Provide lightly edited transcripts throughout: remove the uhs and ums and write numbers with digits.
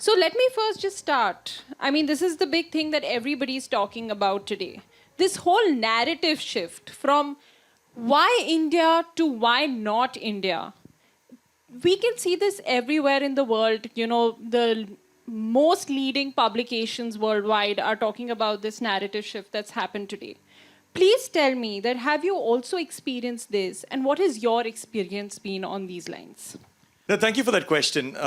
So let me first just start. I mean, this is the big thing that everybody's talking about today. This whole narrative shift from why India to why not India. We can see this everywhere in the world. You know, the most leading publications worldwide are talking about this narrative shift that's happened today. Please tell me that have you also experienced this, and what has your experience been on these lines? No, thank you for that question.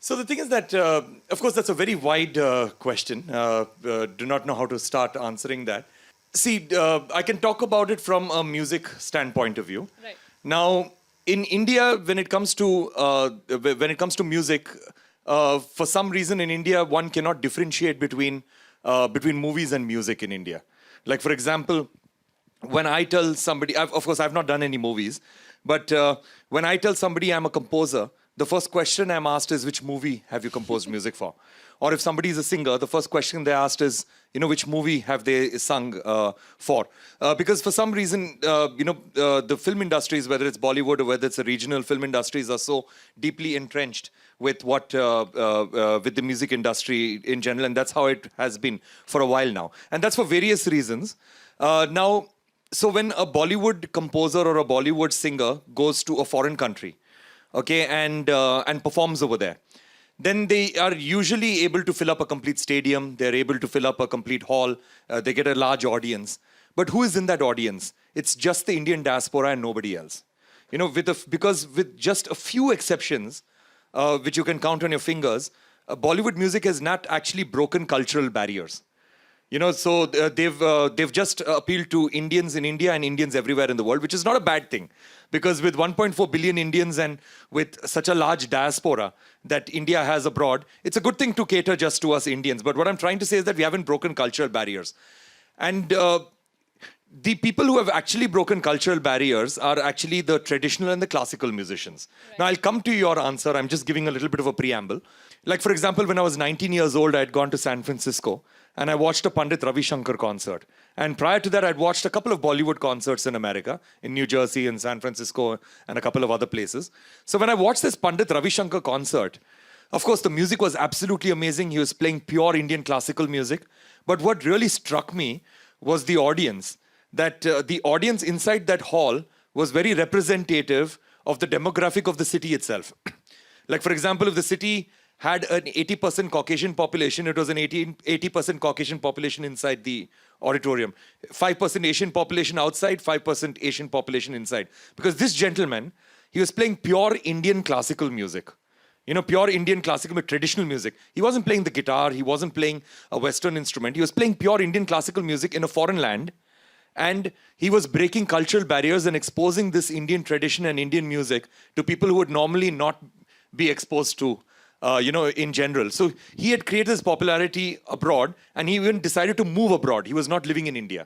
So the thing is that, of course, that's a very wide question. Do not know how to start answering that. See, I can talk about it from a music standpoint of view. Right. Now, in India, when it comes to music, for some reason in India, one cannot differentiate between movies and music in India. Like, for example, when I tell somebody, of course, I've not done any movies, but when I tell somebody I'm a composer, the first question I'm asked is, which movie have you composed music for? Or if somebody is a singer, the first question they're asked is, which movie have they sung for? Because for some reason, the film industries, whether it's Bollywood or whether it's the regional film industries, are so deeply entrenched with with the music industry in general, and that's how it has been for a while now. And that's for various reasons. So when a Bollywood composer or a Bollywood singer goes to a foreign country, okay, and performs over there, then they are usually able to fill up a complete stadium. They're able to fill up a complete hall. They get a large audience. But who is in that audience? It's just the Indian diaspora and nobody else. Because with just a few exceptions, which you can count on your fingers, Bollywood music has not actually broken cultural barriers. So they've just appealed to Indians in India and Indians everywhere in the world, which is not a bad thing. Because with 1.4 billion Indians and with such a large diaspora that India has abroad, it's a good thing to cater just to us Indians. But what I'm trying to say is that we haven't broken cultural barriers. And the people who have actually broken cultural barriers are actually the traditional and the classical musicians. Right. Now, I'll come to your answer. I'm just giving a little bit of a preamble. Like, for example, when I was 19 years old, I had gone to San Francisco and I watched a Pandit Ravi Shankar concert. And prior to that, I'd watched a couple of Bollywood concerts in America, in New Jersey, in San Francisco, and a couple of other places. So when I watched this Pandit Ravi Shankar concert, of course, the music was absolutely amazing. He was playing pure Indian classical music. But what really struck me was the audience. That the audience inside that hall was very representative of the demographic of the city itself. Like, for example, if the city had an 80% Caucasian population, it was an 80% Caucasian population inside the auditorium. 5% Asian population outside, 5% Asian population inside. Because this gentleman, he was playing pure Indian classical music. Pure Indian classical, traditional music. He wasn't playing the guitar, he wasn't playing a Western instrument. He was playing pure Indian classical music in a foreign land. And he was breaking cultural barriers and exposing this Indian tradition and Indian music to people who would normally not be exposed to, in general. So he had created this popularity abroad, and he even decided to move abroad. He was not living in India.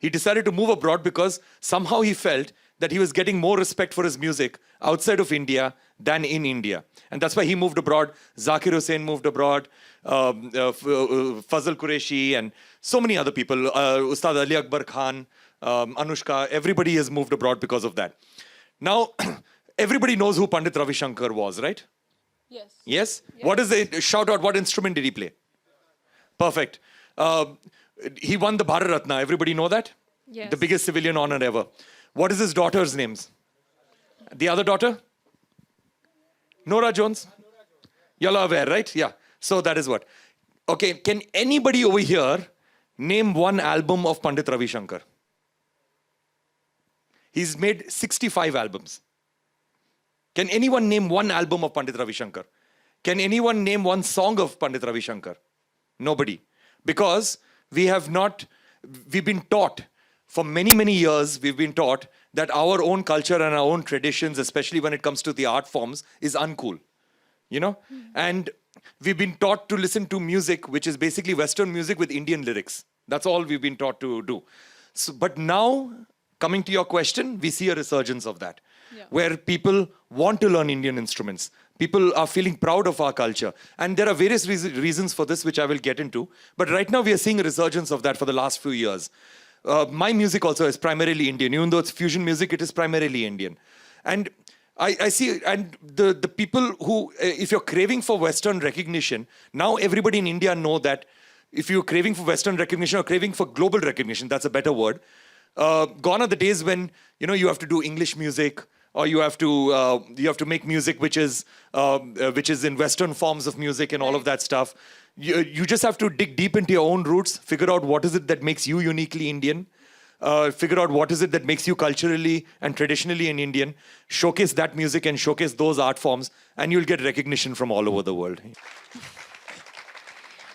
He decided to move abroad because somehow he felt that he was getting more respect for his music outside of India than in India. And that's why he moved abroad. Zakir Hussain moved abroad, Fazal Qureshi, and so many other people. Ustad Ali Akbar Khan, Anushka, everybody has moved abroad because of that. Now, everybody knows who Pandit Ravi Shankar was, right? Yes. Yes? What is the, shout out, what instrument did he play? Perfect. He won the Bharat Ratna. Everybody know that? Yes. The biggest civilian honor ever. What is his daughter's names? The other daughter? Nora Jones? You're aware, right? Yeah. So that is what. Okay, can anybody over here name one album of Pandit Ravi Shankar? He's made 65 albums. Can anyone name one album of Pandit Ravi Shankar? Can anyone name one song of Pandit Ravi Shankar? Nobody. Because we've been taught, for many, many years, we've been taught that our own culture and our own traditions, especially when it comes to the art forms, is uncool. And we've been taught to listen to music, which is basically Western music with Indian lyrics. That's all we've been taught to do. So, but now, coming to your question, we see a resurgence of that, where people want to learn Indian instruments. People are feeling proud of our culture. And there are various reasons for this, which I will get into. But right now, we are seeing a resurgence of that for the last few years. My music also is primarily Indian. Even though it's fusion music, it is primarily Indian. And I see, and the people who, if you're craving for Western recognition, now everybody in India know that if you're craving for Western recognition or craving for global recognition, that's a better word. Gone are the days when you have to do English music, or you have to make music which is in Western forms of music and all of that stuff. You just have to dig deep into your own roots, figure out what is it that makes you uniquely Indian. Figure out what is it that makes you culturally and traditionally an Indian, showcase that music and showcase those art forms, and you'll get recognition from all over the world.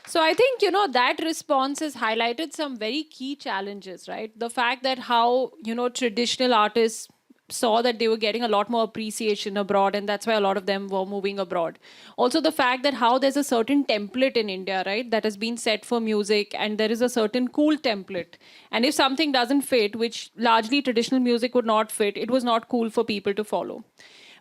So I think, that response has highlighted some very key challenges, right? The fact that how, traditional artists saw that they were getting a lot more appreciation abroad, and that's why a lot of them were moving abroad. Also the fact that how there's a certain template in India, right, that has been set for music, and there is a certain cool template. And if something doesn't fit, which largely traditional music would not fit, it was not cool for people to follow.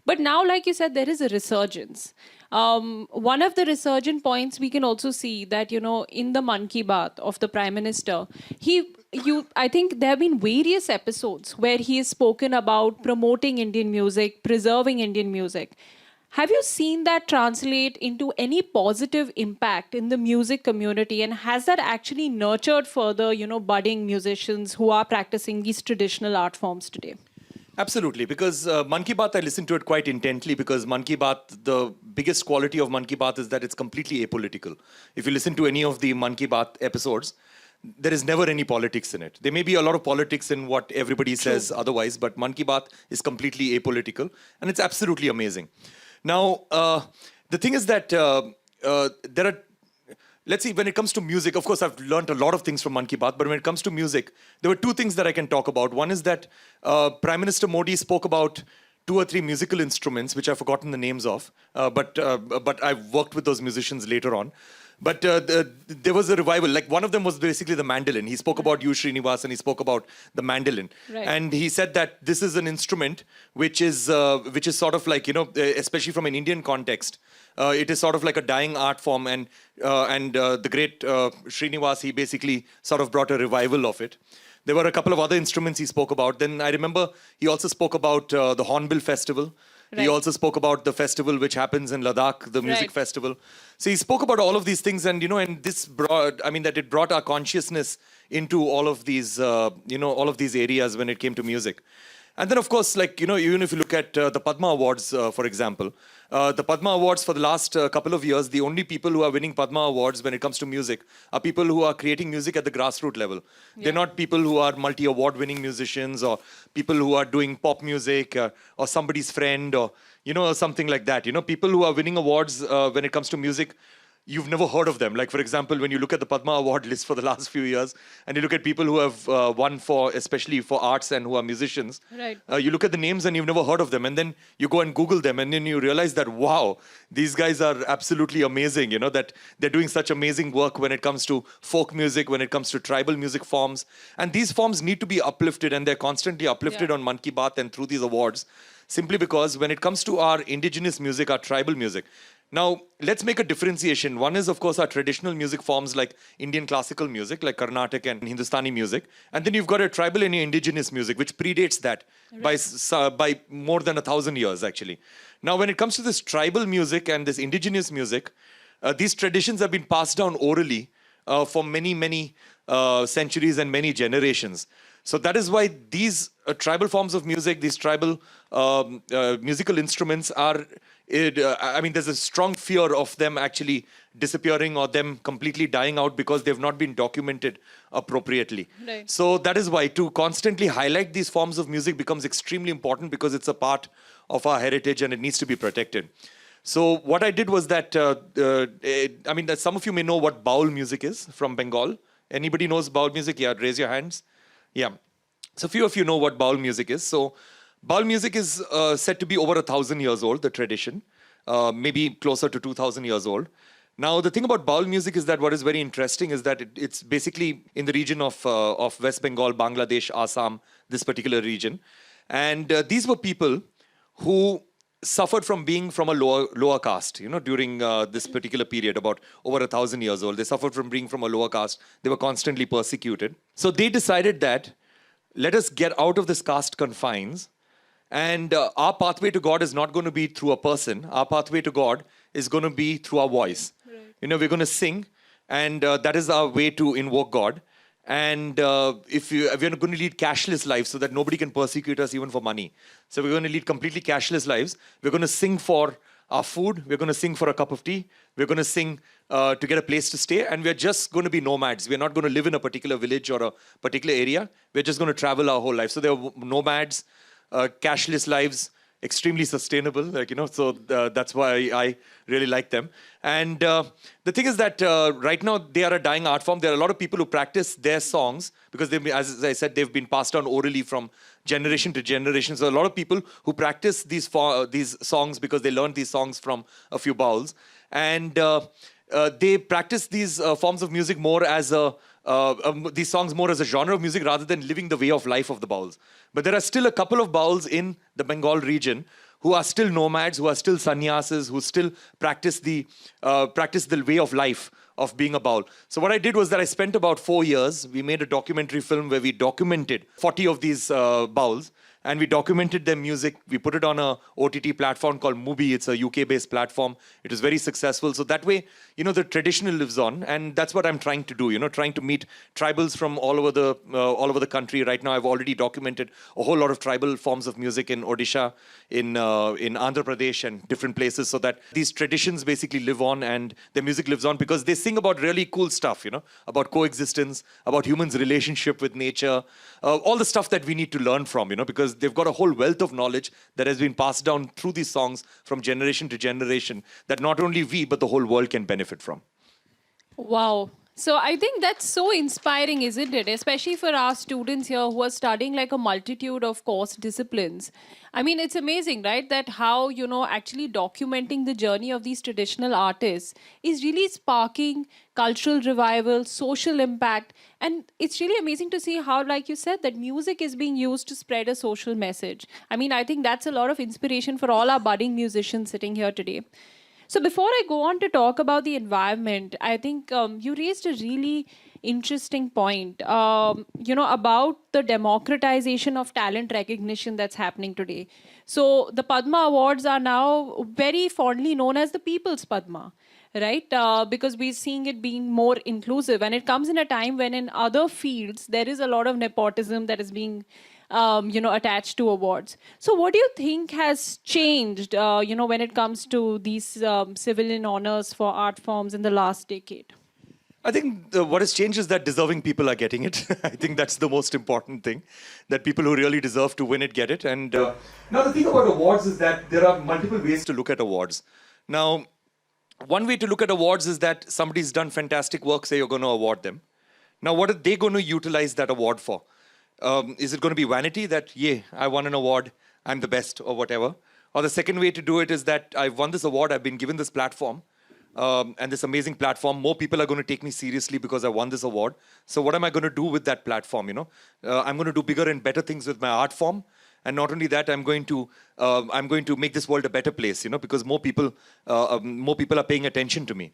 But now, like you said, there is a resurgence. One of the resurgent points we can also see that, in the Mann Ki Baat of the Prime Minister, I think there have been various episodes where he has spoken about promoting Indian music, preserving Indian music. Have you seen that translate into any positive impact in the music community? And has that actually nurtured further, budding musicians who are practicing these traditional art forms today? Absolutely, because Mann Ki Baat, I listened to it quite intently, because Mann Ki Baat, the biggest quality of Mann Ki Baat is that it's completely apolitical. If you listen to any of the Mann Ki Baat episodes, there is never any politics in it. There may be a lot of politics in what everybody says otherwise, but Mann Ki Baat is completely apolitical, and it's absolutely amazing. Now, the thing is that there are, let's see, when it comes to music, of course, I've learned a lot of things from Mann Ki Baat, but when it comes to music, there were two things that I can talk about. One is that Prime Minister Modi spoke about 2 or 3 musical instruments, which I've forgotten the names of, but I've worked with those musicians later on. But there was a revival. Like, one of them was basically the mandolin. He spoke about U. Srinivas, and he spoke about the mandolin. Right. And he said that this is an instrument which is sort of like, especially from an Indian context, it is sort of like a dying art form. And the great Srinivas, he basically sort of brought a revival of it. There were a couple of other instruments he spoke about. Then I remember he also spoke about the Hornbill Festival. Right. He also spoke about the festival which happens in Ladakh, the music festival. So he spoke about all of these things, and and this brought, that it brought our consciousness into all of these, all of these areas when it came to music. And then, of course, like, even if you look at the Padma Awards, for example, the Padma Awards for the last couple of years, the only people who are winning Padma Awards when it comes to music are people who are creating music at the grassroots level. Yeah. They're not people who are multi-award winning musicians, or people who are doing pop music, or somebody's friend, or, something like that. People who are winning awards when it comes to music, you've never heard of them. Like, for example, when you look at the Padma Award list for the last few years, and you look at people who have won especially for arts and who are musicians, right. You look at the names and you've never heard of them, and then you go and Google them, and then you realize that, wow, these guys are absolutely amazing, that they're doing such amazing work when it comes to folk music, when it comes to tribal music forms. And these forms need to be uplifted, and they're constantly uplifted on Mann Ki Baat and through these awards, simply because when it comes to our indigenous music, our tribal music, now, let's make a differentiation. One is, of course, our traditional music forms like Indian classical music, like Carnatic and Hindustani music. And then you've got a tribal and indigenous music, which predates that by more than 1,000 years, actually. Now, when it comes to this tribal music and this indigenous music, these traditions have been passed down orally for many, many centuries and many generations. So that is why these tribal forms of music, these tribal musical instruments are, there's a strong fear of them actually disappearing or them completely dying out because they've not been documented appropriately. Right. So that is why to constantly highlight these forms of music becomes extremely important, because it's a part of our heritage and it needs to be protected. So what I did was that, that some of you may know what Baul music is from Bengal. Anybody knows Baul music? Yeah, raise your hands. Yeah. So few of you know what Baul music is. So Baul music is said to be over 1,000 years old, the tradition, maybe closer to 2,000 years old. Now, the thing about Baul music is that what is very interesting is that it's basically in the region of West Bengal, Bangladesh, Assam, this particular region. And these were people who suffered from being from a lower caste, during this particular period, about over 1,000 years old. They suffered from being from a lower caste. They were constantly persecuted. So they decided that let us get out of this caste confines And our pathway to God is not going to be through a person. Our pathway to God is going to be through our voice. Right. You know, we're going to sing, and that is our way to invoke God. And we're going to lead cashless lives so that nobody can persecute us even for money. So we're going to lead completely cashless lives. We're going to sing for our food. We're going to sing for a cup of tea. We're going to sing to get a place to stay. And we're just going to be nomads. We're not going to live in a particular village or a particular area. We're just going to travel our whole life. So they're nomads, cashless lives, extremely sustainable, so that's why I really like them. And the thing is that right now they are a dying art form. There are a lot of people who practice their songs because as I said, they've been passed on orally from generation to generation. So a lot of people who practice these songs because they learned these songs from a few bowls. And they practice these forms of music more as these songs more as a genre of music rather than living the way of life of the Bauls. But there are still a couple of Bauls in the Bengal region who are still nomads, who are still sannyasis, who still practice the way of life of being a Baul. So what I did was that I spent about 4 years. We made a documentary film where we documented 40 of these Bauls. And we documented their music. We put it on a OTT platform called Mubi. It's a UK-based platform. It was very successful. So that way, the traditional lives on, and that's what I'm trying to do. Trying to meet tribals from all over the country. Right now, I've already documented a whole lot of tribal forms of music in Odisha, in Andhra Pradesh, and different places, so that these traditions basically live on and their music lives on because they sing about really cool stuff. About coexistence, about humans' relationship with nature, all the stuff that we need to learn from. Because they've got a whole wealth of knowledge that has been passed down through these songs from generation to generation that not only we, but the whole world can benefit from. Wow. So I think that's so inspiring, isn't it? Especially for our students here who are studying like a multitude of course disciplines. I mean, it's amazing, right? That how, actually documenting the journey of these traditional artists is really sparking cultural revival, social impact. And it's really amazing to see how, like you said, that music is being used to spread a social message. I mean, I think that's a lot of inspiration for all our budding musicians sitting here today. So before I go on to talk about the environment, I think you raised a really interesting point, about the democratization of talent recognition that's happening today. So the Padma Awards are now very fondly known as the People's Padma, right? Because we're seeing it being more inclusive. And it comes in a time when in other fields, there is a lot of nepotism that is being attached to awards. So what do you think has changed, when it comes to these civilian honors for art forms in the last decade? I think what has changed is that deserving people are getting it. I think that's the most important thing, that people who really deserve to win it get it. And now the thing about awards is that there are multiple ways to look at awards. Now, one way to look at awards is that somebody's done fantastic work, say you're going to award them. Now, what are they going to utilize that award for? Is it going to be vanity that, yeah, I won an award, I'm the best or whatever? Or the second way to do it is that I've won this award, I've been given this platform, and this amazing platform, more people are going to take me seriously because I won this award. So what am I going to do with that platform, I'm going to do bigger and better things with my art form. And not only that, I'm going to make this world a better place, because more people are paying attention to me.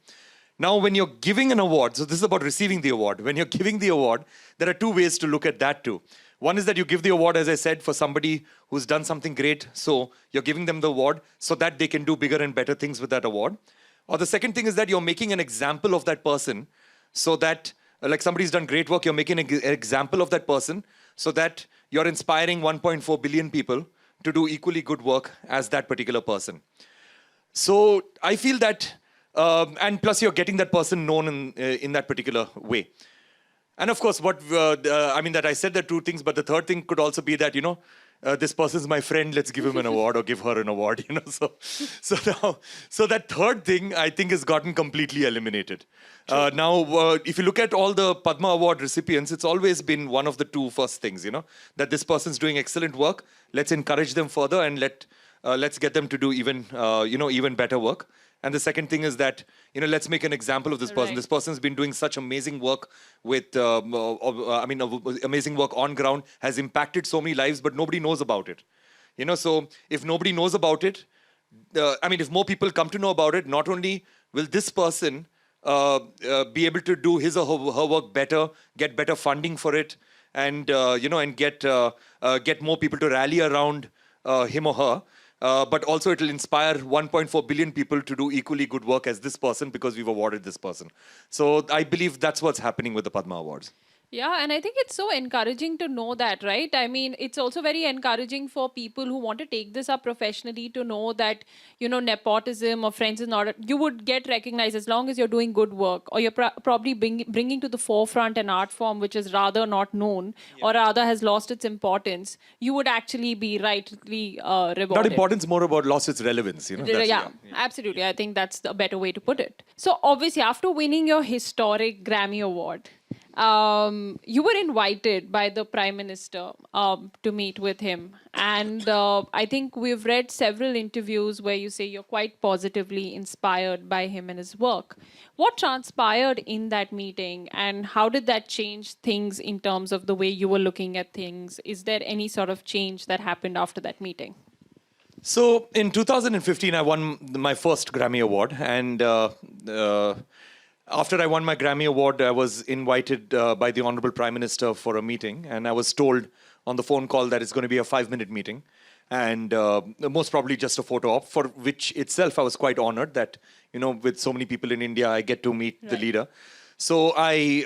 Now, when you're giving an award, so this is about receiving the award. When you're giving the award, there are two ways to look at that too. One is that you give the award, as I said, for somebody who's done something great. So you're giving them the award so that they can do bigger and better things with that award. Or the second thing is that you're making an example of that person so that, like somebody's done great work, you're making an example of that person so that you're inspiring 1.4 billion people to do equally good work as that particular person. So I feel that and plus you're getting that person known in that particular way. And of course, that I said the two things, but the third thing could also be that, this person's my friend, let's give him an award or give her an award, So that third thing, I think, has gotten completely eliminated. Now, if you look at all the Padma Award recipients, it's always been one of the two first things, that this person's doing excellent work, let's encourage them further and let's get them to do even better work. And the second thing is that, let's make an example of this person. Right. This person's been doing such amazing work with, amazing work on ground, has impacted so many lives, but nobody knows about it. So if nobody knows about it, if more people come to know about it, not only will this person be able to do his or her work better, get better funding for it, and get more people to rally around him or her. But also it will inspire 1.4 billion people to do equally good work as this person because we've awarded this person. So I believe that's what's happening with the Padma Awards. Yeah, and I think it's so encouraging to know that, right? I mean, it's also very encouraging for people who want to take this up professionally to know that, nepotism or friends is not, you would get recognized as long as you're doing good work, or you're probably bringing to the forefront an art form which is rather not known, or rather has lost its importance. You would actually be rightly rewarded. Not importance, more about lost its relevance. Yeah, absolutely. I think that's the better way to put it. So obviously, after winning your historic Grammy Award, you were invited by the Prime Minister to meet with him. And I think we've read several interviews where you say you're quite positively inspired by him and his work. What transpired in that meeting, and how did that change things in terms of the way you were looking at things? Is there any sort of change that happened after that meeting? So in 2015, I won my first Grammy Award. And after I won my Grammy Award, I was invited by the Honorable Prime Minister for a meeting. And I was told on the phone call that it's going to be a 5-minute meeting. And most probably just a photo op, for which itself I was quite honored that, with so many people in India, I get to meet the leader. So I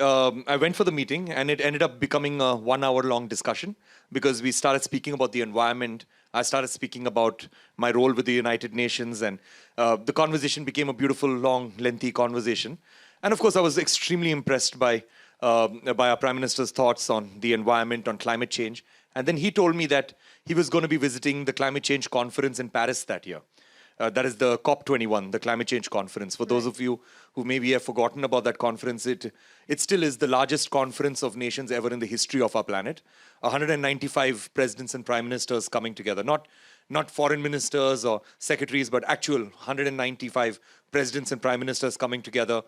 went for the meeting, and it ended up becoming a 1-hour-long discussion because we started speaking about the environment. I started speaking about my role with the United Nations, and the conversation became a beautiful, long, lengthy conversation. And of course, I was extremely impressed by our Prime Minister's thoughts on the environment, on climate change. And then he told me that he was going to be visiting the climate change conference in Paris that year. That is the COP21, the climate change conference. For those of you who maybe have forgotten about that conference, it still is the largest conference of nations ever in the history of our planet. 195 presidents and prime ministers coming together, not foreign ministers or secretaries, but actual 195 presidents and prime ministers coming together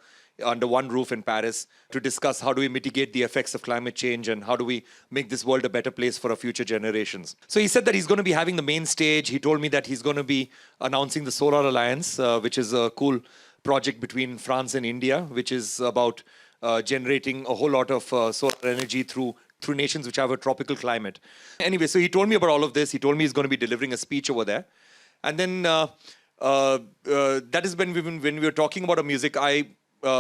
under one roof in Paris to discuss how do we mitigate the effects of climate change and how do we make this world a better place for our future generations. So he said that he's going to be having the main stage. He told me that he's going to be announcing the Solar Alliance, which is a cool project between France and India, which is about generating a whole lot of solar energy through nations which have a tropical climate. Anyway, so he told me about all of this. He told me he's going to be delivering a speech over there. And then that is when we were talking about our music.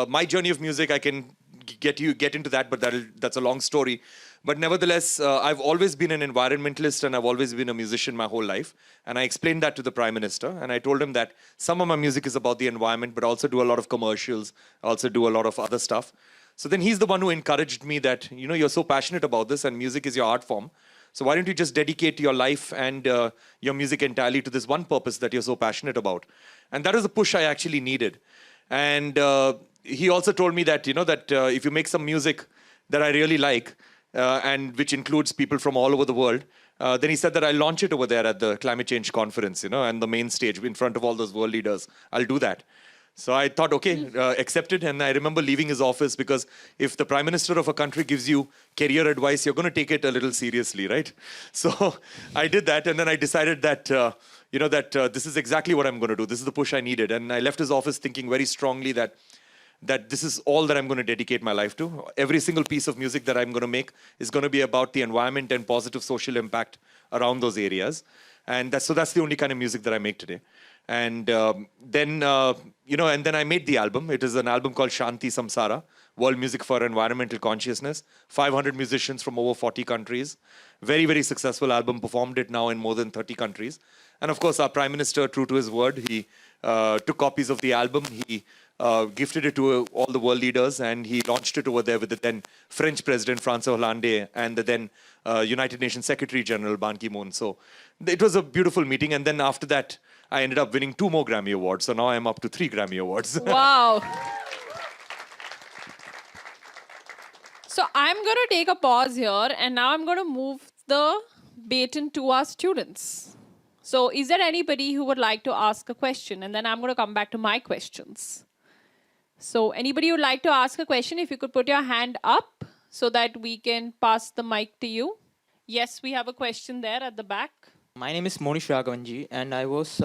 My journey of music, I can get into that, but that's a long story. But nevertheless, I've always been an environmentalist and I've always been a musician my whole life. And I explained that to the Prime Minister. And I told him that some of my music is about the environment, but I also do a lot of commercials. I also do a lot of other stuff. So then he's the one who encouraged me that, you're so passionate about this and music is your art form. So why don't you just dedicate your life and your music entirely to this one purpose that you're so passionate about? And that was a push I actually needed. And he also told me that, if you make some music that I really like, and which includes people from all over the world, then he said that I'll launch it over there at the climate change conference, and the main stage in front of all those world leaders. I'll do that. So I thought, okay, accepted. And I remember leaving his office because if the Prime Minister of a country gives you career advice, you're going to take it a little seriously, right? So I did that. And then I decided that, this is exactly what I'm going to do. This is the push I needed. And I left his office thinking very strongly that this is all that I'm going to dedicate my life to. Every single piece of music that I'm going to make is going to be about the environment and positive social impact around those areas. And that's the only kind of music that I make today. And then I made the album. It is an album called Shanti Samsara, World Music for Environmental Consciousness. 500 musicians from over 40 countries. Very, very successful album. Performed it now in more than 30 countries. And of course, our Prime Minister, true to his word, he took copies of the album. He gifted it to all the world leaders, and he launched it over there with the then French President François Hollande and the then United Nations Secretary General Ban Ki-moon. So it was a beautiful meeting. And then after that, I ended up winning 2 more Grammy Awards. So now I'm up to 3 Grammy Awards. Wow. So I'm going to take a pause here, and now I'm going to move the baton to our students. So is there anybody who would like to ask a question? And then I'm going to come back to my questions. So anybody who would like to ask a question, if you could put your hand up so that we can pass the mic to you. Yes, we have a question there at the back. My name is Monish Raghavanji, and I was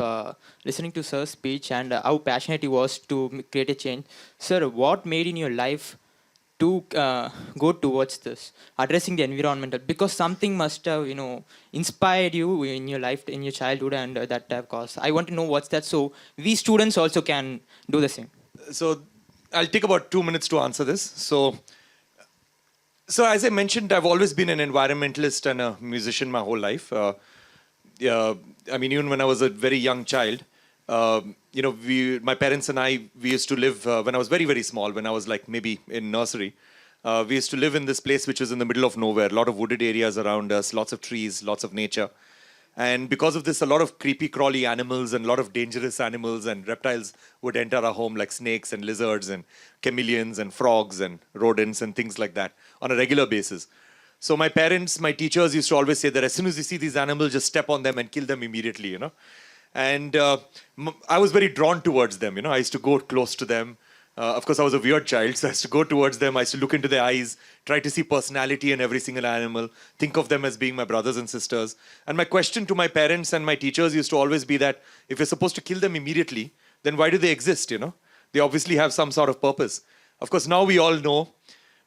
listening to Sir's speech and how passionate he was to create a change. Sir, what made in your life to go towards this, addressing the environmental, because something must have, inspired you in your life, in your childhood, and that have caused. I want to know what's that, so we students also can do the same. So I'll take about 2 minutes to answer this. So as I mentioned, I've always been an environmentalist and a musician my whole life. I mean, even when I was a very young child, my parents and we used to live, when I was very, very small, when I was like maybe in nursery, we used to live in this place which was in the middle of nowhere, a lot of wooded areas around us, lots of trees, lots of nature. And because of this, a lot of creepy, crawly animals and a lot of dangerous animals and reptiles would enter our home, like snakes and lizards and chameleons and frogs and rodents and things like that on a regular basis. So my parents, my teachers used to always say that as soon as you see these animals, just step on them and kill them immediately, And I was very drawn towards them, I used to go close to them. Of course, I was a weird child, so I used to go towards them. I used to look into their eyes, try to see personality in every single animal, think of them as being my brothers and sisters. And my question to my parents and my teachers used to always be that if you're supposed to kill them immediately, then why do they exist, They obviously have some sort of purpose. Of course, now we all know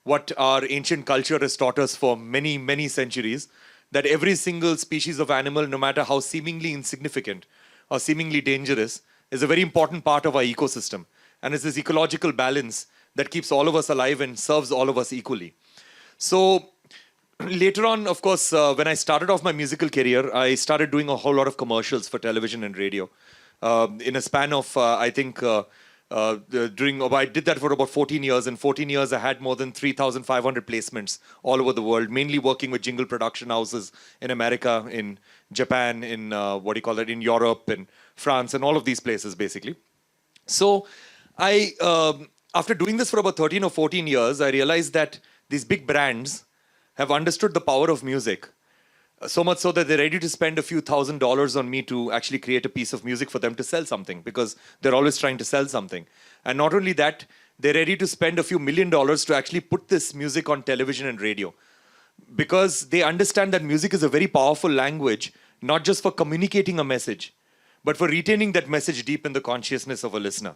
what our ancient culture has taught us for many, many centuries, that every single species of animal, no matter how seemingly insignificant or seemingly dangerous, is a very important part of our ecosystem. And it's this ecological balance that keeps all of us alive and serves all of us equally. So later on, of course, when I started off my musical career, I started doing a whole lot of commercials for television and radio. In a span of, I did that for about 14 years. In 14 years, I had more than 3,500 placements all over the world, mainly working with jingle production houses in America, in Japan, in in Europe, in France, and all of these places, basically. So after doing this for about 13 or 14 years, I realized that these big brands have understood the power of music. So much so that they're ready to spend a few $1,000s on me to actually create a piece of music for them to sell something, because they're always trying to sell something. And not only that, they're ready to spend a few $1 million to actually put this music on television and radio, because they understand that music is a very powerful language, not just for communicating a message, but for retaining that message deep in the consciousness of a listener.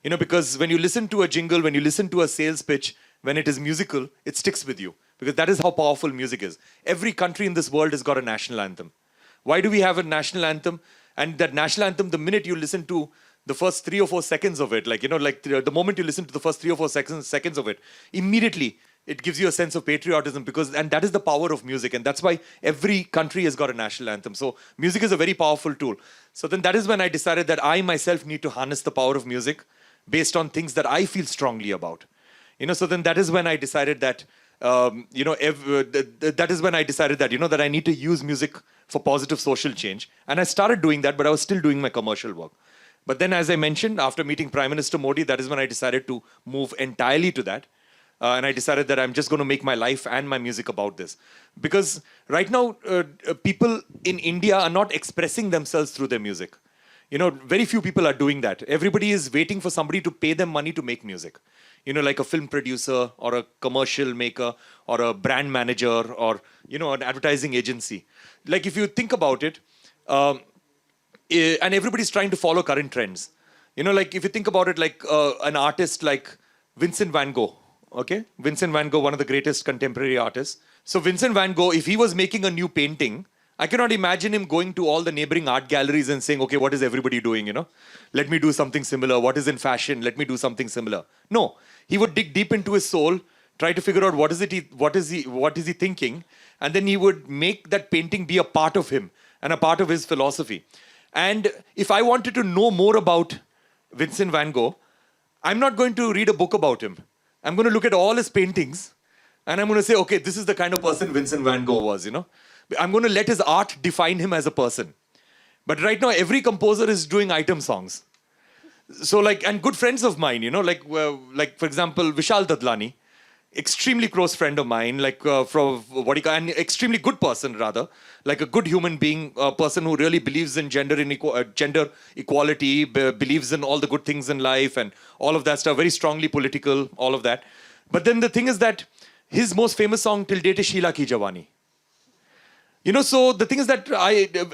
Because when you listen to a jingle, when you listen to a sales pitch, when it is musical, it sticks with you. Because that is how powerful music is. Every country in this world has got a national anthem. Why do we have a national anthem? And that national anthem, the minute you listen to the first 3 or 4 seconds of it, the moment you listen to the first 3 or 4 seconds of it, immediately it gives you a sense of patriotism, and that is the power of music. And that's why every country has got a national anthem. So music is a very powerful tool. So then that is when I decided that I myself need to harness the power of music based on things that I feel strongly about. So then that is when I decided that, that is when I decided that, that I need to use music for positive social change. And I started doing that, but I was still doing my commercial work. But then, as I mentioned, after meeting Prime Minister Modi, that is when I decided to move entirely to that. And I decided that I'm just going to make my life and my music about this. Because right now, people in India are not expressing themselves through their music. Very few people are doing that. Everybody is waiting for somebody to pay them money to make music. Like a film producer or a commercial maker or a brand manager or, an advertising agency. Like if you think about it, and everybody's trying to follow current trends. Like if you think about it, like an artist like Vincent van Gogh, okay? Vincent van Gogh, one of the greatest contemporary artists. So Vincent van Gogh, if he was making a new painting, I cannot imagine him going to all the neighboring art galleries and saying, okay, what is everybody doing, Let me do something similar. What is in fashion? Let me do something similar. No, he would dig deep into his soul, try to figure out what is he thinking, and then he would make that painting be a part of him and a part of his philosophy. And if I wanted to know more about Vincent van Gogh, I'm not going to read a book about him. I'm going to look at all his paintings and I'm going to say, okay, this is the kind of person Vincent van Gogh was, I'm going to let his art define him as a person. But right now, every composer is doing item songs. So and good friends of mine, like for example, Vishal Dadlani, extremely close friend of mine, an extremely good person rather, like a good human being, a person who really believes in gender equality, believes in all the good things in life and all of that stuff, very strongly political, all of that. But then the thing is that his most famous song till date is Sheila Ki Jawani. So the thing is that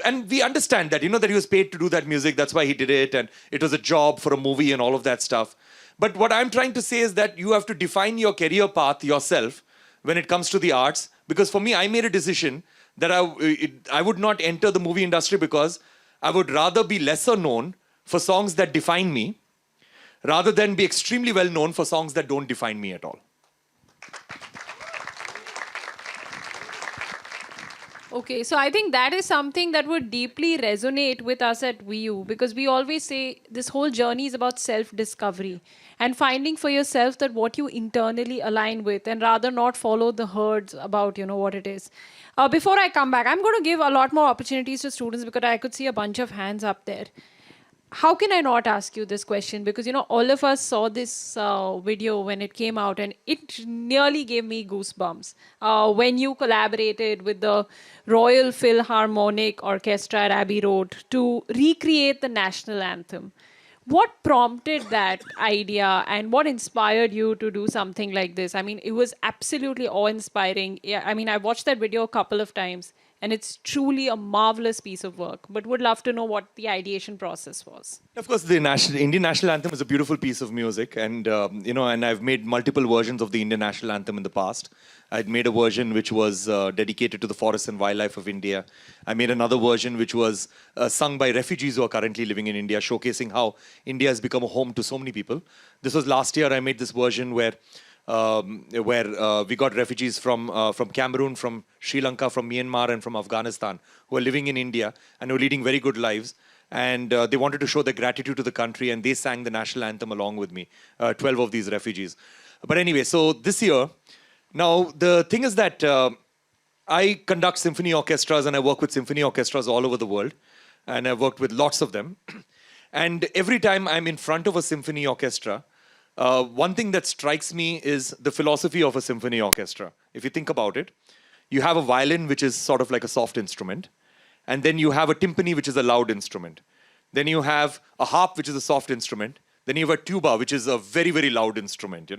and we understand that, that he was paid to do that music. That's why he did it. And it was a job for a movie and all of that stuff. But what I'm trying to say is that you have to define your career path yourself when it comes to the arts. Because for me, I made a decision that I would not enter the movie industry because I would rather be lesser known for songs that define me rather than be extremely well known for songs that don't define me at all. Okay, so I think that is something that would deeply resonate with us at VU, because we always say this whole journey is about self-discovery and finding for yourself that what you internally align with, and rather not follow the herds about, what it is. Before I come back, I'm going to give a lot more opportunities to students because I could see a bunch of hands up there. How can I not ask you this question? Because, all of us saw this video when it came out, and it nearly gave me goosebumps. When you collaborated with the Royal Philharmonic Orchestra at Abbey Road to recreate the national anthem. What prompted that idea, and what inspired you to do something like this? I mean, it was absolutely awe-inspiring. Yeah, I mean, I watched that video a couple of times, and it's truly a marvelous piece of work. But would love to know what the ideation process was. Of course, the Indian National Anthem is a beautiful piece of music, and and I've made multiple versions of the Indian National Anthem in the past. I'd made a version which was dedicated to the forests and wildlife of India. I made another version which was sung by refugees who are currently living in India, showcasing how India has become a home to so many people. This was last year. I made this version where we got refugees from Cameroon, from Sri Lanka, from Myanmar, and from Afghanistan who are living in India and who are leading very good lives. And they wanted to show their gratitude to the country, and they sang the national anthem along with me, 12 of these refugees. But anyway, so this year, now the thing is that I conduct symphony orchestras, and I work with symphony orchestras all over the world, and I've worked with lots of them. And every time I'm in front of a symphony orchestra, one thing that strikes me is the philosophy of a symphony orchestra. If you think about it, you have a violin, which is sort of like a soft instrument. And then you have a timpani, which is a loud instrument. Then you have a harp, which is a soft instrument. Then you have a tuba, which is a very, very loud instrument,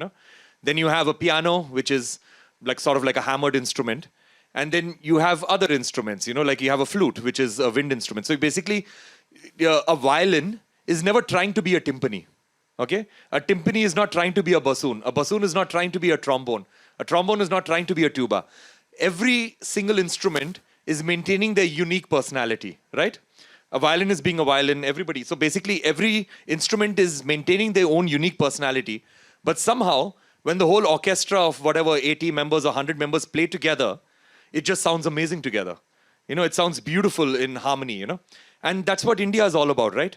Then you have a piano, which is sort of like a hammered instrument. And then you have other instruments, like you have a flute, which is a wind instrument. So basically, a violin is never trying to be a timpani. Okay? A timpani is not trying to be a bassoon. A bassoon is not trying to be a trombone. A trombone is not trying to be a tuba. Every single instrument is maintaining their unique personality, right? A violin is being a violin, everybody. So basically, every instrument is maintaining their own unique personality. But somehow, when the whole orchestra of whatever 80 members or 100 members play together, it just sounds amazing together. It sounds beautiful in harmony, And that's what India is all about, right?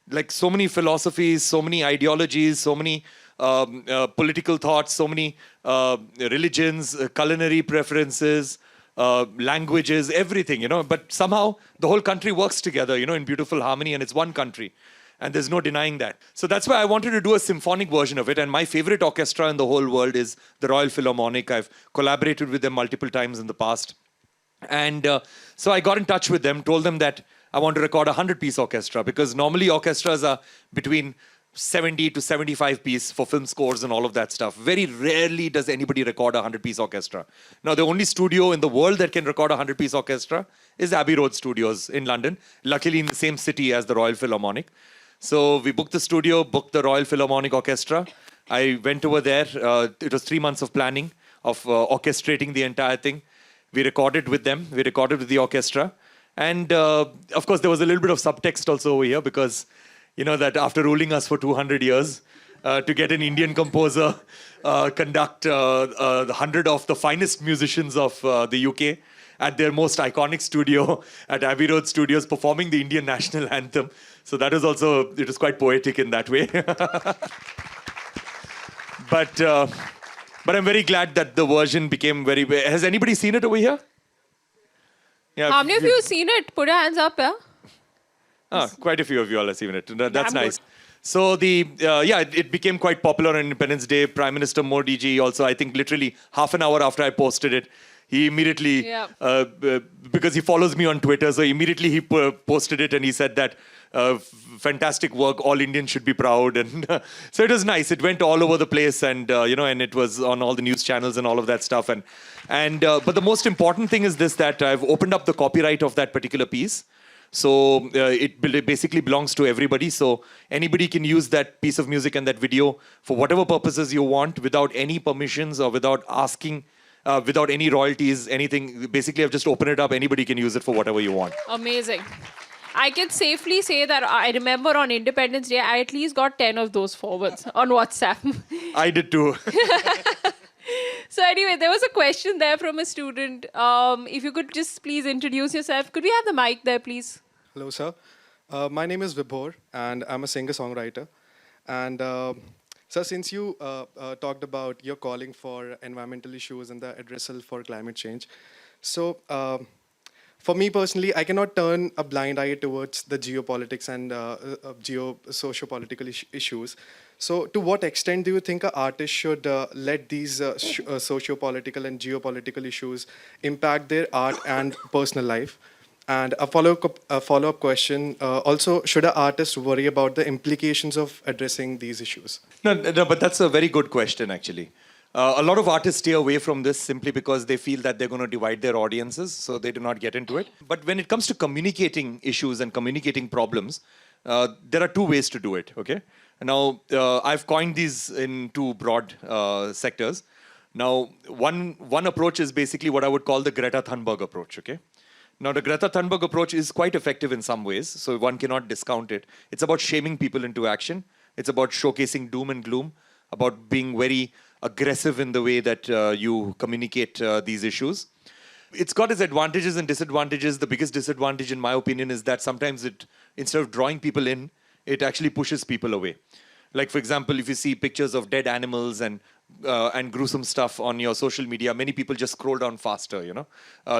Like so many philosophies, so many ideologies, so many political thoughts, so many religions, culinary preferences, languages, everything, But somehow the whole country works together, in beautiful harmony, and it's one country. And there's no denying that. So that's why I wanted to do a symphonic version of it. And my favorite orchestra in the whole world is the Royal Philharmonic. I've collaborated with them multiple times in the past. And so I got in touch with them, told them that I want to record a 100-piece orchestra, because normally orchestras are between 70 to 75 piece for film scores and all of that stuff. Very rarely does anybody record a 100-piece orchestra. Now, the only studio in the world that can record a 100-piece orchestra is Abbey Road Studios in London, luckily in the same city as the Royal Philharmonic. So we booked the studio, booked the Royal Philharmonic Orchestra. I went over there. It was 3 months of planning, of orchestrating the entire thing. We recorded with them. We recorded with the orchestra. And of course, there was a little bit of subtext also over here, because that after ruling us for 200 years, to get an Indian composer conduct the 100 of the finest musicians of the UK at their most iconic studio at Abbey Road Studios, performing the Indian National Anthem. So that is also, it was quite poetic in that way. But I'm very glad that the version became very... Has anybody seen it over here? Yeah. How many of you have seen it? Put your hands up, yeah? Quite a few of you all have seen it. That's nice. So it became quite popular on Independence Day. Prime Minister Modi ji also, I think literally half an hour after I posted it, he immediately, because he follows me on Twitter, so immediately he posted it and he said that fantastic work, all Indians should be proud. And so it was nice. It went all over the place, and and it was on all the news channels and all of that stuff. But the most important thing is this, that I've opened up the copyright of that particular piece. So it basically belongs to everybody. So anybody can use that piece of music and that video for whatever purposes you want without any permissions or without asking, without any royalties, anything. Basically, I've just opened it up. Anybody can use it for whatever you want. Amazing. I can safely say that I remember on Independence Day, I at least got 10 of those forwards on WhatsApp. I did too. So anyway, there was a question there from a student. If you could just please introduce yourself. Could we have the mic there, please? Hello, sir. My name is Vibhor, and I'm a singer-songwriter. And sir, since you talked about your calling for environmental issues and the addressal for climate change, so for me personally, I cannot turn a blind eye towards the geopolitics and socio-political issues. So to what extent do you think an artist should let these socio-political and geopolitical issues impact their art and personal life? And a follow-up question, also, should an artist worry about the implications of addressing these issues? No, but that's a very good question, actually. A lot of artists stay away from this simply because they feel that they're going to divide their audiences, so they do not get into it. But when it comes to communicating issues and communicating problems, there are two ways to do it, okay? Now, I've coined these in two broad sectors. Now, one approach is basically what I would call the Greta Thunberg approach, okay? Now, the Greta Thunberg approach is quite effective in some ways, so one cannot discount it. It's about shaming people into action. It's about showcasing doom and gloom, about being very aggressive in the way that you communicate these issues. It's got its advantages and disadvantages. The biggest disadvantage, in my opinion, is that sometimes it, instead of drawing people in, it actually pushes people away. Like, for example, if you see pictures of dead animals and gruesome stuff on your social media, many people just scroll down faster, you know.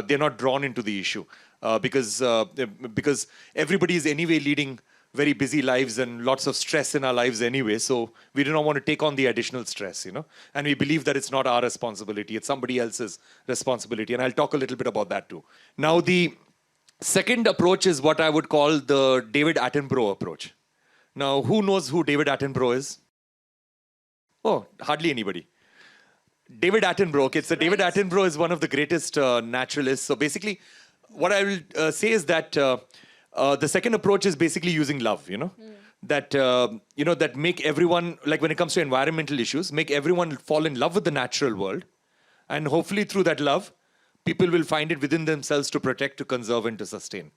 They're not drawn into the issue because everybody is anyway leading very busy lives and lots of stress in our lives anyway. So we do not want to take on the additional stress, you know. And we believe that it's not our responsibility, it's somebody else's responsibility. And I'll talk a little bit about that too. Now, the second approach is what I would call the David Attenborough approach. Now, who knows who David Attenborough is? Oh, hardly anybody. David Attenborough. Okay, so David Attenborough is one of the greatest naturalists. So basically, what I will say is that the second approach is basically using love, you know, that, that make everyone, like when it comes to environmental issues, make everyone fall in love with the natural world. And hopefully through that love, people will find it within themselves to protect, to conserve, and to sustain.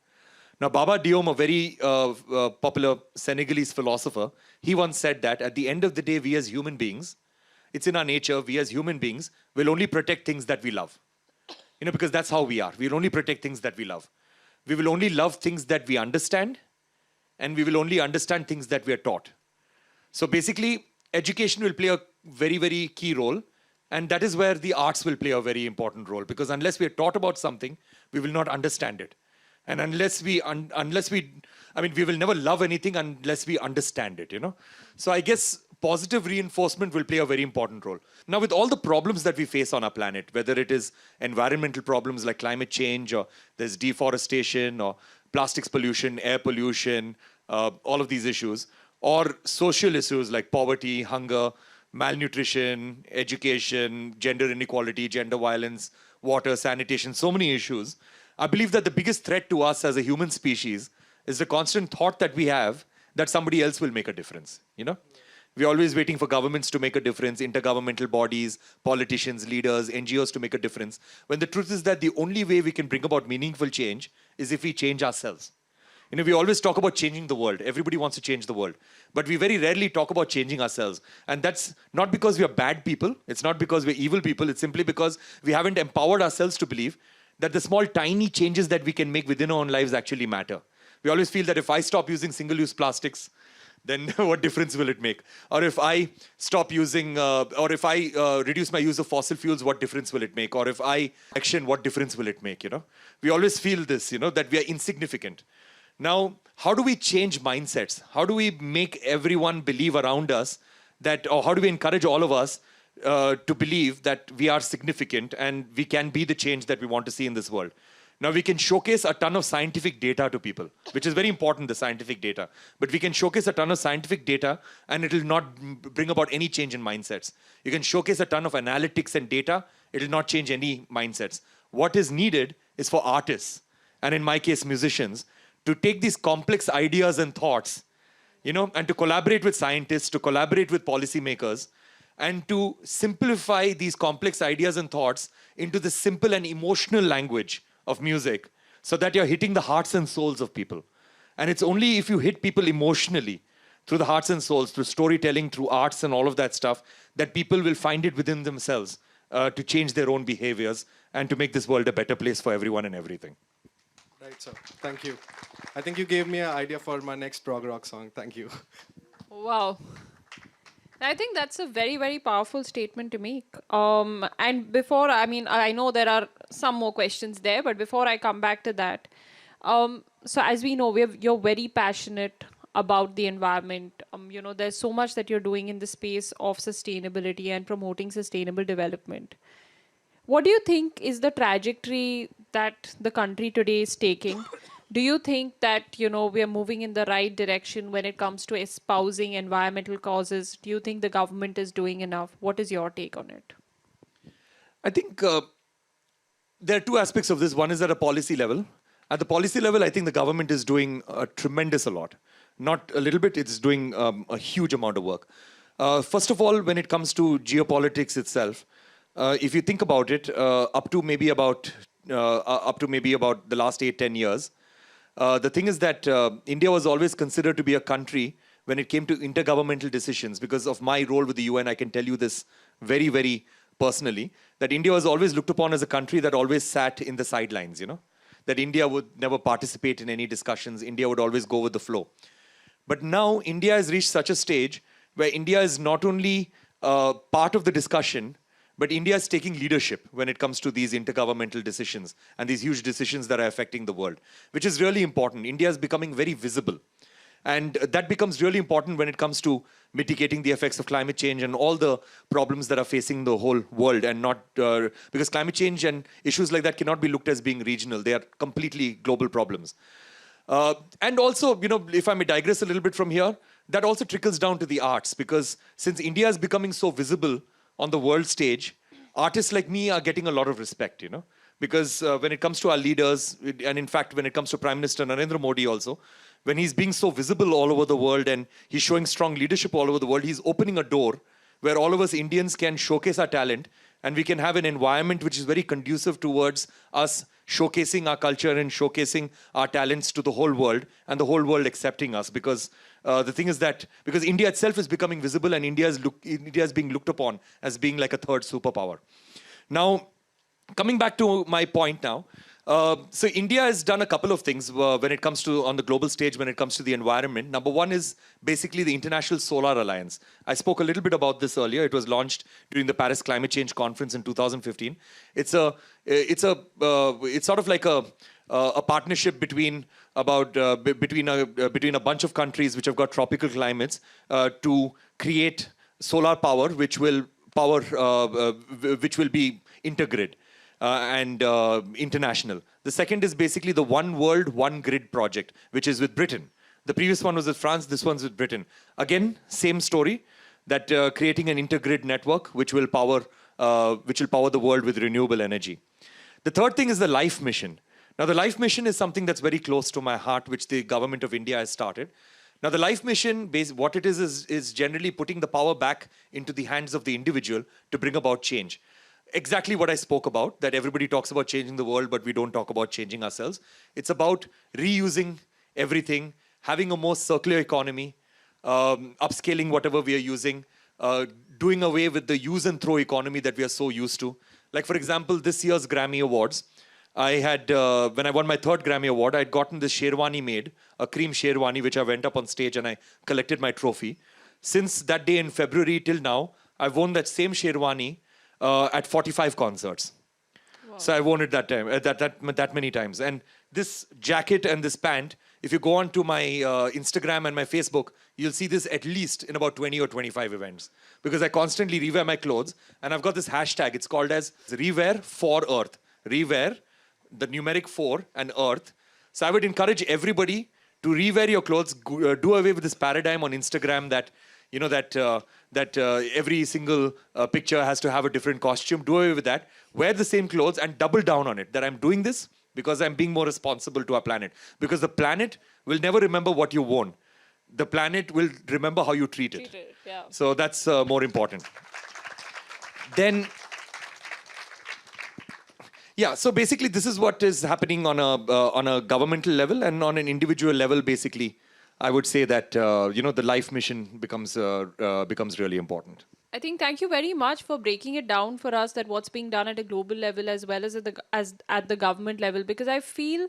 Now, Baba Diome, a very popular Senegalese philosopher, he once said that at the end of the day, we as human beings, it's in our nature, we as human beings will only protect things that we love. You know, because that's how we are. We'll only protect things that we love. We will only love things that we understand, and we will only understand things that we are taught. So basically, education will play a very, very key role, and that is where the arts will play a very important role, because unless we are taught about something, we will not understand it. And we will never love anything unless we understand it, you know. So I guess positive reinforcement will play a very important role. Now, with all the problems that we face on our planet, whether it is environmental problems like climate change, or there's deforestation, or plastics pollution, air pollution, all of these issues, or social issues like poverty, hunger, malnutrition, education, gender inequality, gender violence, water, sanitation, so many issues, I believe that the biggest threat to us as a human species is the constant thought that we have that somebody else will make a difference, you know? We're always waiting for governments to make a difference, intergovernmental bodies, politicians, leaders, NGOs to make a difference, when the truth is that the only way we can bring about meaningful change is if we change ourselves. You know, we always talk about changing the world. Everybody wants to change the world. But we very rarely talk about changing ourselves. And that's not because we are bad people. It's not because we're evil people. It's simply because we haven't empowered ourselves to believe that the small, tiny changes that we can make within our own lives actually matter. We always feel that if I stop using single-use plastics, then what difference will it make? Or if I stop using, or if I reduce my use of fossil fuels, what difference will it make? Or if I action, what difference will it make, you know? We always feel this, you know, that we are insignificant. Now, how do we change mindsets? How do we make everyone believe around us that, or how do we encourage all of us to believe that we are significant and we can be the change that we want to see in this world? Now, we can showcase a ton of scientific data to people, which is very important, the scientific data. But we can showcase a ton of scientific data and it will not bring about any change in mindsets. You can showcase a ton of analytics and data, it will not change any mindsets. What is needed is for artists, and in my case, musicians, to take these complex ideas and thoughts, and to collaborate with scientists, to collaborate with policymakers, and to simplify these complex ideas and thoughts into the simple and emotional language of music so that you're hitting the hearts and souls of people. And it's only if you hit people emotionally through the hearts and souls, through storytelling, through arts and all of that stuff, that people will find it within themselves to change their own behaviors and to make this world a better place for everyone and everything. Right, sir. Thank you. I think you gave me an idea for my next prog rock song. Thank you. Wow. I think that's a very, very powerful statement to make. And before, I know there are some more questions there, but before I come back to that, so as we know, you're very passionate about the environment. There's so much that you're doing in the space of sustainability and promoting sustainable development. What do you think is the trajectory that the country today is taking? Do you think that, we are moving in the right direction when it comes to espousing environmental causes? Do you think the government is doing enough? What is your take on it? I think there are two aspects of this. One is at a policy level. At the policy level, I think the government is doing a tremendous a lot. Not a little bit, it's doing a huge amount of work. First of all, when it comes to geopolitics itself, if you think about it, up to maybe about the last 8-10 years, the thing is that India was always considered to be a country when it came to intergovernmental decisions. Because of my role with the UN, I can tell you this very, very personally, that India was always looked upon as a country that always sat in the sidelines, that India would never participate in any discussions. India would always go with the flow. But now India has reached such a stage where India is not only part of the discussion, but India is taking leadership when it comes to these intergovernmental decisions and these huge decisions that are affecting the world, which is really important. India is becoming very visible. And that becomes really important when it comes to mitigating the effects of climate change and all the problems that are facing the whole world, and not because climate change and issues like that cannot be looked as being regional. They are completely global problems. And also, if I may digress a little bit from here, that also trickles down to the arts, because since India is becoming so visible on the world stage, artists like me are getting a lot of respect, because when it comes to our leaders, and in fact, when it comes to Prime Minister Narendra Modi also, when he's being so visible all over the world and he's showing strong leadership all over the world, he's opening a door where all of us Indians can showcase our talent, and we can have an environment which is very conducive towards us showcasing our culture and showcasing our talents to the whole world, and the whole world accepting us. Because the thing is that, because India itself is becoming visible, and India is being looked upon as being like a third superpower. Now, coming back to my point now, so India has done a couple of things when it comes to, on the global stage, when it comes to the environment. Number one is basically the International Solar Alliance. I spoke a little bit about this earlier. It was launched during the Paris Climate Change Conference in 2015. It's sort of like a partnership between a bunch of countries which have got tropical climates to create solar power, which will be intergrid. And international. The second is basically the One World, One Grid project, which is with Britain. The previous one was with France, this one's with Britain. Again, same story, that creating an intergrid network which will power the world with renewable energy. The third thing is the Life Mission. Now, the Life Mission is something that's very close to my heart, which the government of India has started. Now, the Life Mission, what it is generally putting the power back into the hands of the individual to bring about change. Exactly what I spoke about, that everybody talks about changing the world, but we don't talk about changing ourselves. It's about reusing everything, having a more circular economy, upscaling whatever we are using, doing away with the use and throw economy that we are so used to. Like, for example, this year's Grammy Awards, I had, when I won my third Grammy Award, I'd gotten this sherwani made, a cream sherwani, which I went up on stage and I collected my trophy. Since that day in February till now, I've worn that same sherwani at 45 concerts. Wow. So I worn it that time, that many times. And this jacket and this pant, if you go onto my Instagram and my Facebook, you'll see this at least in about 20 or 25 events. Because I constantly rewear my clothes, and I've got this hashtag. It's called as Rewear for Earth. Rewear, the numeric 4 and Earth. So I would encourage everybody to rewear your clothes, do away with this paradigm on Instagram that every single picture has to have a different costume. Do away with that. Wear the same clothes and double down on it. That I'm doing this because I'm being more responsible to our planet. Because the planet will never remember what you won. The planet will remember how you treat it. Yeah. So that's more important. Then, yeah, so basically this is what is happening on a governmental level, and on an individual level, basically, I would say that, the life mission becomes really important. I think thank you very much for breaking it down for us, that what's being done at a global level as well as at the government level, because I feel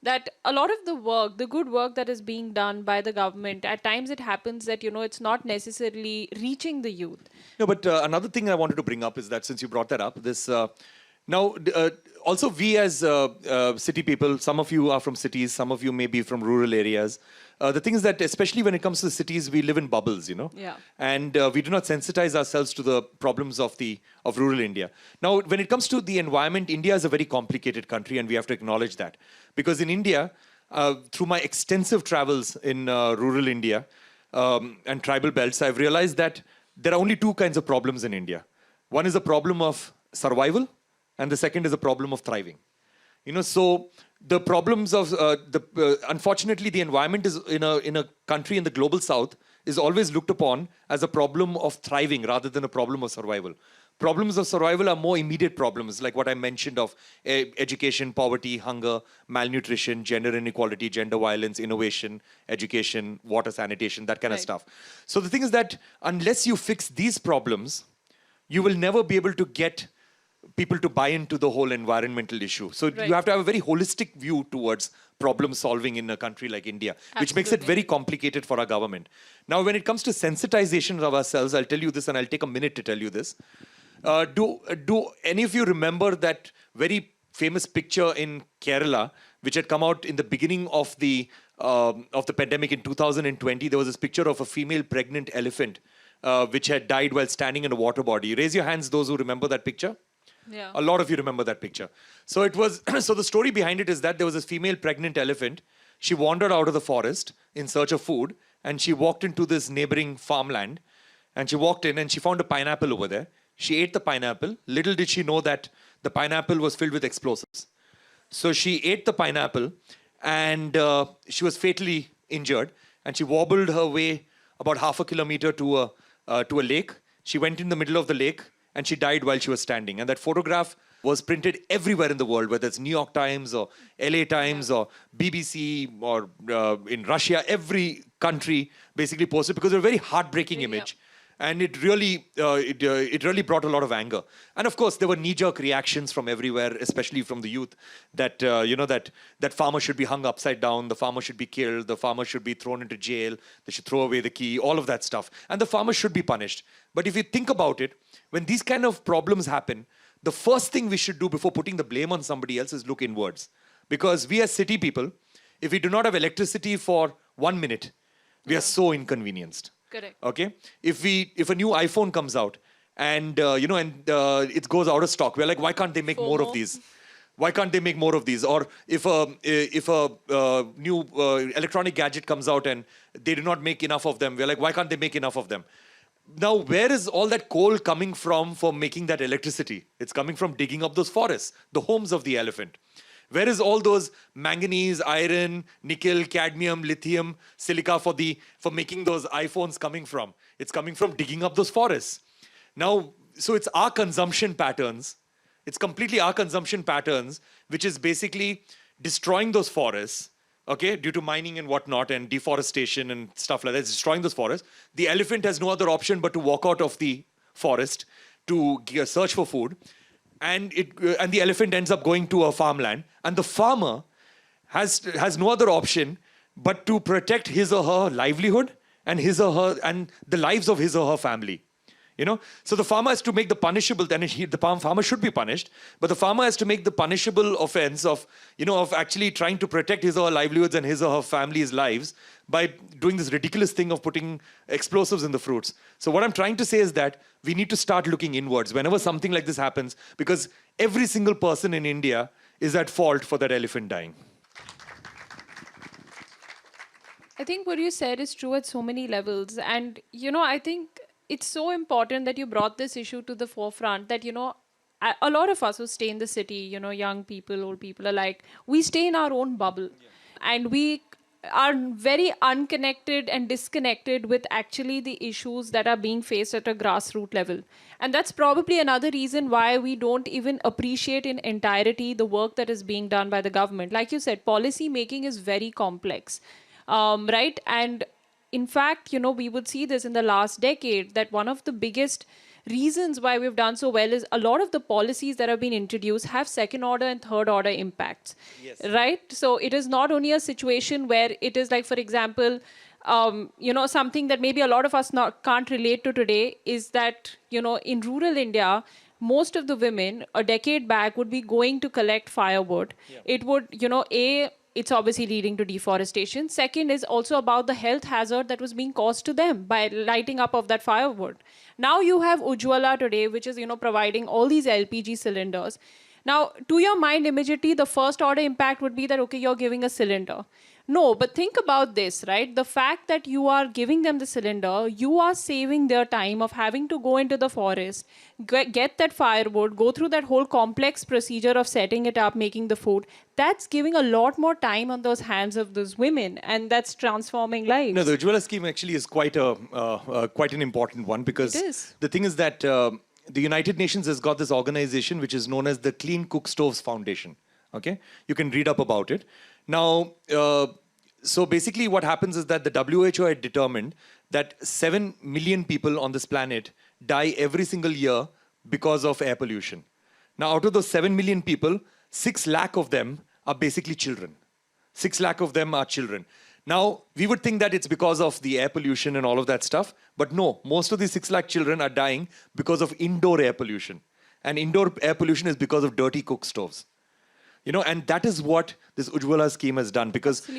that a lot of the work, the good work that is being done by the government, at times it happens that, it's not necessarily reaching the youth. No, but another thing I wanted to bring up is that, since you brought that up, also we as city people, some of you are from cities, some of you may be from rural areas. The thing is that, especially when it comes to the cities, we live in bubbles, Yeah. and we do not sensitize ourselves to the problems of rural India. Now, when it comes to the environment, India is a very complicated country, and we have to acknowledge that. Because in India, through my extensive travels in rural India and tribal belts, I've realized that there are only two kinds of problems in India. One is a problem of survival, and the second is a problem of thriving. So the problems of unfortunately, the environment is in a country in the global south is always looked upon as a problem of thriving rather than a problem of survival. Problems of survival are more immediate problems, like what I mentioned of education, poverty, hunger, malnutrition, gender inequality, gender violence, innovation, education, water sanitation, that kind of stuff. So the thing is that unless you fix these problems, you will never be able to get people to buy into the whole environmental issue. So you have to have a very holistic view towards problem solving in a country like India, which makes it very complicated for our government. Now, when it comes to sensitization of ourselves, I'll tell you this, and I'll take a minute to tell you this. Do any of you remember that very famous picture in Kerala, which had come out in the beginning of the pandemic in 2020? There was this picture of a female pregnant elephant which had died while standing in a water body. Raise your hands, those who remember that picture. Yeah. A lot of you remember that picture. So it was. So the story behind it is that there was this female pregnant elephant. She wandered out of the forest in search of food, and she walked into this neighboring farmland, and she walked in and she found a pineapple over there. She ate the pineapple. Little did she know that the pineapple was filled with explosives. So she ate the pineapple, and she was fatally injured. And she wobbled her way about half a kilometer to a lake. She went in the middle of the lake, and she died while she was standing. And that photograph was printed everywhere in the world, whether it's New York Times or LA Times or BBC or in Russia. Every country basically posted, because it was a very heartbreaking image. And it really brought a lot of anger. And of course, there were knee-jerk reactions from everywhere, especially from the youth, that that farmer should be hung upside down, the farmer should be killed, the farmer should be thrown into jail, they should throw away the key, all of that stuff. And the farmer should be punished. But if you think about it, when these kind of problems happen, the first thing we should do before putting the blame on somebody else is look inwards. Because we as city people, if we do not have electricity for 1 minute, we are so inconvenienced. Correct. Okay, if a new iPhone comes out and it goes out of stock, we're like, why can't they make more of these? Why can't they make more of these? Or if a new electronic gadget comes out and they do not make enough of them, we're like, why can't they make enough of them? Now, where is all that coal coming from for making that electricity? It's coming from digging up those forests, the homes of the elephant. Where is all those manganese, iron, nickel, cadmium, lithium, silica for making those iPhones coming from? It's coming from digging up those forests. Now, so it's our consumption patterns. It's completely our consumption patterns, which is basically destroying those forests, okay, due to mining and whatnot and deforestation and stuff like that. It's destroying those forests. The elephant has no other option but to walk out of the forest to search for food. And the elephant ends up going to a farmland, and the farmer has no other option but to protect his or her livelihood and the lives of his or her family. So the farmer has to make the punishable. Then the farmer should be punished, but the farmer has to make the punishable offense of actually trying to protect his or her livelihoods and his or her family's lives by doing this ridiculous thing of putting explosives in the fruits. So what I'm trying to say is that we need to start looking inwards whenever something like this happens, because every single person in India is at fault for that elephant dying. I think what you said is true at so many levels. And, I think it's so important that you brought this issue to the forefront, that, a lot of us who stay in the city, you know, young people, old people are like, we stay in our own bubble. And we are very unconnected and disconnected with actually the issues that are being faced at a grassroots level. And that's probably another reason why we don't even appreciate in entirety the work that is being done by the government. Like you said, policy making is very complex, right? And in fact, you know, we would see this in the last decade, that one of the biggest reasons why we've done so well is a lot of the policies that have been introduced have second order and third order impacts. Yes. Right? So it is not only a situation where it is like, for example, you know, something that maybe a lot of us can't relate to today is that, you know, in rural India, most of the women a decade back would be going to collect firewood. Yeah. It would, you know, it's obviously leading to deforestation. Second is also about the health hazard that was being caused to them by lighting up of that firewood. Now you have Ujjwala today, which is, you know, providing all these LPG cylinders. Now, to your mind, immediately, the first order impact would be that, okay, you're giving a cylinder. No, but think about this, right? The fact that you are giving them the cylinder, you are saving their time of having to go into the forest, get that firewood, go through that whole complex procedure of setting it up, making the food. That's giving a lot more time on those hands of those women, and that's transforming lives. No, the Ujjwala scheme actually is quite an important one, because it is. The thing is that the United Nations has got this organization which is known as the Clean Cook Stoves Foundation. Okay, you can read up about it. Now, so basically what happens is that the WHO had determined that 7 million people on this planet die every single year because of air pollution. Now, out of those 7 million people, 6 lakh of them are basically children. 6 lakh of them are children. Now, we would think that it's because of the air pollution and all of that stuff, but no, most of these 6 lakh children are dying because of indoor air pollution. And indoor air pollution is because of dirty cook stoves. You know, and that is what this Ujjwala scheme has done. Because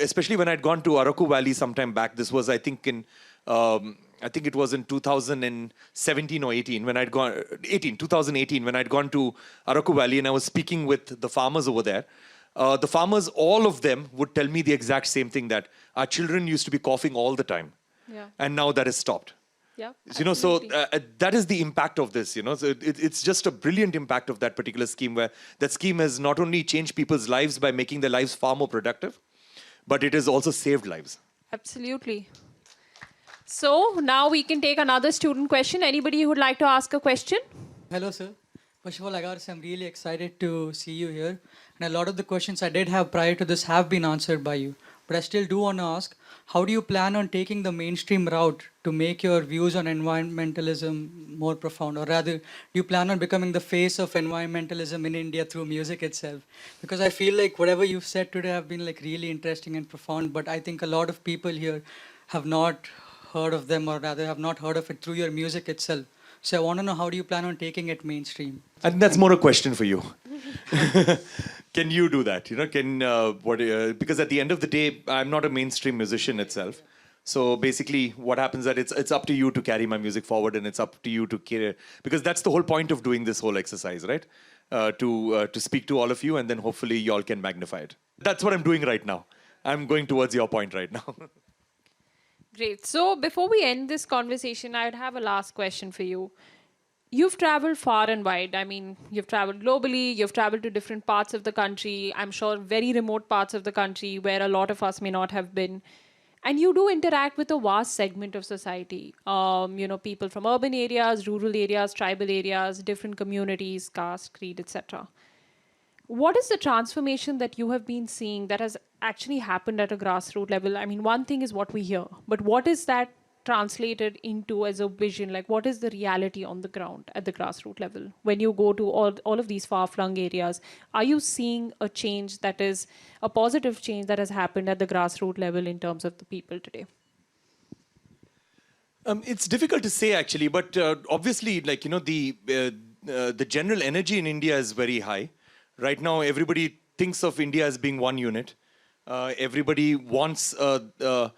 especially when I'd gone to Araku Valley sometime back, this was, I think it was in 2017 or 18 when I'd gone, 2018 when I'd gone to Araku Valley and I was speaking with the farmers over there. The farmers, all of them would tell me the exact same thing, that our children used to be coughing all the time. Yeah. And now that has stopped. Yeah, you know, so that is the impact of this, you know. So it's just a brilliant impact of that particular scheme, where that scheme has not only changed people's lives by making their lives far more productive, but it has also saved lives. Absolutely. So now we can take another student question. Anybody who would like to ask a question? Hello, sir. First of all, I'm really excited to see you here. And a lot of the questions I did have prior to this have been answered by you. But I still do want to ask, how do you plan on taking the mainstream route to make your views on environmentalism more profound? Or rather, do you plan on becoming the face of environmentalism in India through music itself? Because I feel like whatever you've said today have been like really interesting and profound, but I think a lot of people here have not heard of them, or rather have not heard of it through your music itself. So I want to know, how do you plan on taking it mainstream? I think that's more a question for you. Can you do that? You know, because at the end of the day, I'm not a mainstream musician itself. So basically, what happens is that it's up to you to carry my music forward, and it's up to you to carry, because that's the whole point of doing this whole exercise, right? To speak to all of you, and then hopefully you all can magnify it. That's what I'm doing right now. I'm going towards your point right now. Great. So before we end this conversation, I'd have a last question for you. You've traveled far and wide. I mean, you've traveled globally, you've traveled to different parts of the country, I'm sure very remote parts of the country where a lot of us may not have been. And you do interact with a vast segment of society. You know, people from urban areas, rural areas, tribal areas, different communities, caste, creed, etc. What is the transformation that you have been seeing that has actually happened at a grassroots level? I mean, one thing is what we hear, but what is that translated into as a vision? Like, what is the reality on the ground at the grassroots level? When you go to all of these far-flung areas, are you seeing a change that is a positive change that has happened at the grassroots level in terms of the people today? It's difficult to say, actually, but obviously, like, you know, the general energy in India is very high. Right now, everybody thinks of India as being one unit. Everybody wants, I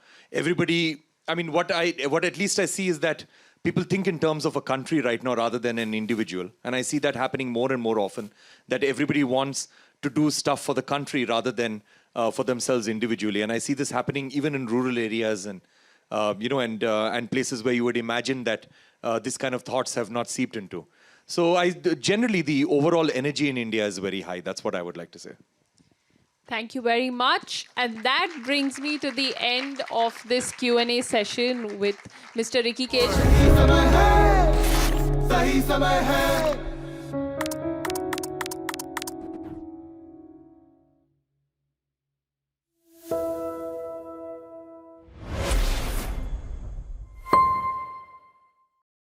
mean, what at least I see is that people think in terms of a country right now rather than an individual. And I see that happening more and more often, that everybody wants to do stuff for the country rather than for themselves individually. And I see this happening even in rural areas and, you know, and places where you would imagine that this kind of thoughts have not seeped into. So generally the overall energy in India is very high. That's what I would like to say. Thank you very much. And that brings me to the end of this Q&A session with Mr. Ricky Cage.